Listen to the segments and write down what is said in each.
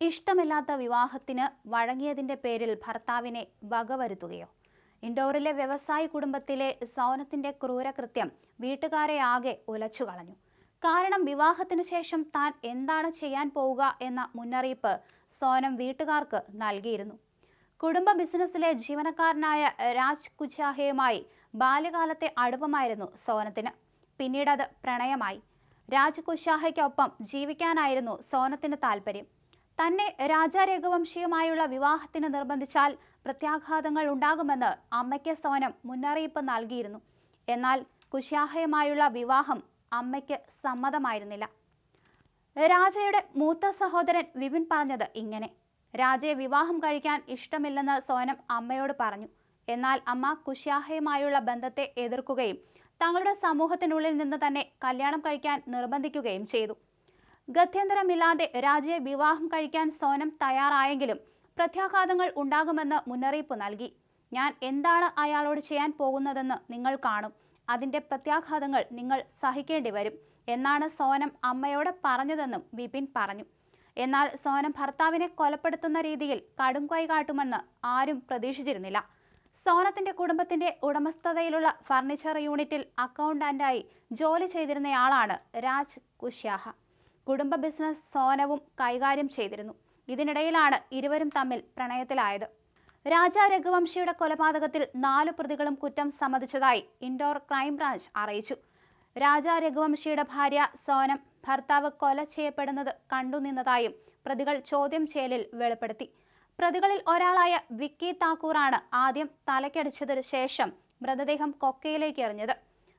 ഇഷ്ടമില്ലാത്ത വിവാഹത്തിന് വഴങ്ങിയതിന്റെ പേരിൽ ഭർത്താവിനെ വകവരുത്തുകയോ? ഇൻഡോറിലെ വ്യവസായി കുടുംബത്തിലെ സോനത്തിന്റെ ക്രൂരകൃത്യം വീട്ടുകാരെ ആകെ ഉലച്ചുകളഞ്ഞു. കാരണം വിവാഹത്തിനു ശേഷം താൻ എന്താണ് ചെയ്യാൻ പോവുക എന്ന മുന്നറിയിപ്പ് സോനം വീട്ടുകാർക്ക് നൽകിയിരുന്നു. കുടുംബ ബിസിനസ്സിലെ ജീവനക്കാരനായ രാജ് കുച്ചാഹയുമായി ബാല്യകാലത്തെ അടുപ്പമായിരുന്നു സോനത്തിന്. പിന്നീട് അത് പ്രണയമായി. രാജ് കുച്ചാഹയ്ക്കൊപ്പം ജീവിക്കാനായിരുന്നു സോനത്തിന് താല്പര്യം. തന്നെ രാജാ രഘുവംശിയുമായുള്ള വിവാഹത്തിന് നിർബന്ധിച്ചാൽ പ്രത്യാഘാതങ്ങൾ ഉണ്ടാകുമെന്ന് അമ്മയ്ക്ക് സോനം മുന്നറിയിപ്പ് നൽകിയിരുന്നു. എന്നാൽ കുശാഹയുമായുള്ള വിവാഹം അമ്മയ്ക്ക് സമ്മതമായിരുന്നില്ല. രാജയുടെ മൂത്ത സഹോദരൻ വിപിൻ പറഞ്ഞത് ഇങ്ങനെ: രാജയെ വിവാഹം കഴിക്കാൻ ഇഷ്ടമില്ലെന്ന് സോനം അമ്മയോട് പറഞ്ഞു. എന്നാൽ അമ്മ കുശാഹയുമായുള്ള ബന്ധത്തെ എതിർക്കുകയും തങ്ങളുടെ സമൂഹത്തിനുള്ളിൽ നിന്ന് തന്നെ കല്യാണം കഴിക്കാൻ നിർബന്ധിക്കുകയും ചെയ്തു. ഗത്യന്തരമില്ലാതെ രാജയെ വിവാഹം കഴിക്കാൻ സോനം തയ്യാറായെങ്കിലും പ്രത്യാഘാതങ്ങൾ ഉണ്ടാകുമെന്ന് മുന്നറിയിപ്പ് നൽകി. ഞാൻ എന്താണ് അയാളോട് ചെയ്യാൻ പോകുന്നതെന്ന് നിങ്ങൾ കാണും. അതിന്റെ പ്രത്യാഘാതങ്ങൾ നിങ്ങൾ സഹിക്കേണ്ടി വരും എന്നാണ് സോനം അമ്മയോട് പറഞ്ഞതെന്നും വിപിൻ പറഞ്ഞു. എന്നാൽ സോനം ഭർത്താവിനെ കൊലപ്പെടുത്തുന്ന രീതിയിൽ കടും കൈ കാട്ടുമെന്ന് ആരും പ്രതീക്ഷിച്ചിരുന്നില്ല. സോനത്തിന്റെ കുടുംബത്തിന്റെ ഉടമസ്ഥതയിലുള്ള ഫർണിച്ചർ യൂണിറ്റിൽ അക്കൗണ്ടന്റായി ജോലി ചെയ്തിരുന്നയാളാണ് രാജ് കുശാഹ. കുടുംബ ബിസിനസ് സോനവും കൈകാര്യം ചെയ്തിരുന്നു. ഇതിനിടയിലാണ് ഇരുവരും തമ്മിൽ പ്രണയത്തിലായത്. രാജാ രഘുവംശിയുടെ കൊലപാതകത്തിൽ 4 പ്രതികളും കുറ്റം സമ്മതിച്ചതായി ഇൻഡോർ ക്രൈംബ്രാഞ്ച് അറിയിച്ചു. രാജാ രഘുവംശിയുടെ ഭാര്യ സോനം ഭർത്താവ് കൊല ചെയ്യപ്പെടുന്നത് കണ്ടുനിന്നതായും പ്രതികൾ ചോദ്യം ചെയ്യലിൽ വെളിപ്പെടുത്തി. പ്രതികളിൽ ഒരാളായ വിക്കി താക്കൂറാണ് ആദ്യം തലക്കടിച്ചതിനു ശേഷം മൃതദേഹം കൊക്കയിലേക്ക് എറിഞ്ഞത്.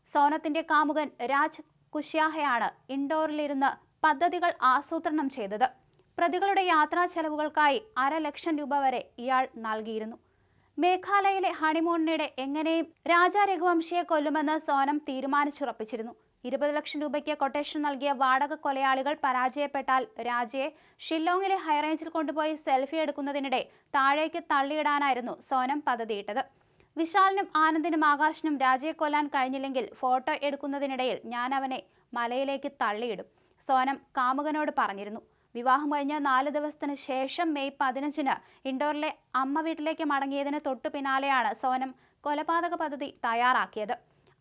സോനത്തിന്റെ കാമുകൻ രാജ് കുശാഹയാണ് ഇൻഡോറിലിരുന്ന് പദ്ധതികൾ ആസൂത്രണം ചെയ്തത്. പ്രതികളുടെ യാത്രാ ചെലവുകൾക്കായി $500,000 വരെ ഇയാൾ നൽകിയിരുന്നു. മേഘാലയയിലെ ഹണിമൂണിനിടെ എങ്ങനെയും രാജാ രഘുവംശിയെ കൊല്ലുമെന്ന് സോനം തീരുമാനിച്ചുറപ്പിച്ചിരുന്നു. 20 ലക്ഷം രൂപയ്ക്ക് കൊട്ടേഷൻ നൽകിയ വാടക കൊലയാളികൾ പരാജയപ്പെട്ടാൽ രാജയെ ഷില്ലോങ്ങിലെ ഹൈറേഞ്ചിൽ കൊണ്ടുപോയി സെൽഫി എടുക്കുന്നതിനിടെ താഴേക്ക് തള്ളിയിടാനായിരുന്നു സോനം പദ്ധതിയിട്ടത്. വിശാലിനും ആനന്ദിനും ആകാശിനും രാജയെ കൊല്ലാൻ കഴിഞ്ഞില്ലെങ്കിൽ ഫോട്ടോ എടുക്കുന്നതിനിടയിൽ ഞാൻ അവനെ മലയിലേക്ക് തള്ളിയിടും, സോനം കാമുകനോട് പറഞ്ഞിരുന്നു. വിവാഹം കഴിഞ്ഞ് 4 ദിവസത്തിന് ശേഷം മെയ് 15-ന് ഇൻഡോറിലെ അമ്മ വീട്ടിലേക്ക് മടങ്ങിയതിന് തൊട്ടു പിന്നാലെയാണ് സോനം കൊലപാതക പദ്ധതി തയ്യാറാക്കിയത്.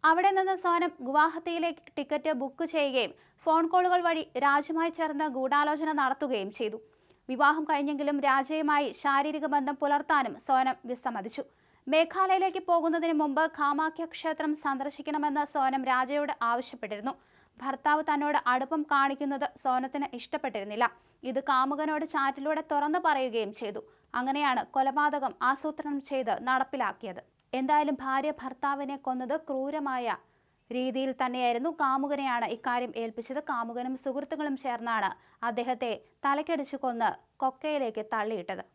അവിടെ നിന്ന് സോനം ഗുവാഹത്തിയിലേക്ക് ടിക്കറ്റ് ബുക്ക് ചെയ്യുകയും ഫോൺ കോളുകൾ വഴി രാജുമായി ചേർന്ന് ഗൂഢാലോചന നടത്തുകയും ചെയ്തു. വിവാഹം കഴിഞ്ഞെങ്കിലും രാജയുമായി ശാരീരിക ബന്ധം പുലർത്താനും സോനം വിസമ്മതിച്ചു. മേഘാലയയിലേക്ക് പോകുന്നതിന് മുമ്പ് കാമാഖ്യ ക്ഷേത്രം സന്ദർശിക്കണമെന്ന് സോനം രാജയോട് ആവശ്യപ്പെട്ടിരുന്നു. ഭർത്താവ് തന്നോട് അടുപ്പം കാണിക്കുന്നത് സോനത്തിന് ഇഷ്ടപ്പെട്ടിരുന്നില്ല. ഇത് കാമുകനോട് ചാറ്റിലൂടെ തുറന്നു പറയുകയും ചെയ്തു. അങ്ങനെയാണ് കൊലപാതകം ആസൂത്രണം ചെയ്ത് നടപ്പിലാക്കിയത്. എന്തായാലും ഭാര്യ ഭർത്താവിനെ കൊന്നത് ക്രൂരമായ രീതിയിൽ തന്നെയായിരുന്നു. കാമുകനെയാണ് ഇക്കാര്യം ഏൽപ്പിച്ചത്. കാമുകനും സുഹൃത്തുക്കളും ചേർന്നാണ് അദ്ദേഹത്തെ തലക്കടിച്ചു കൊന്ന് കൊക്കയിലേക്ക് തള്ളിയിട്ടത്.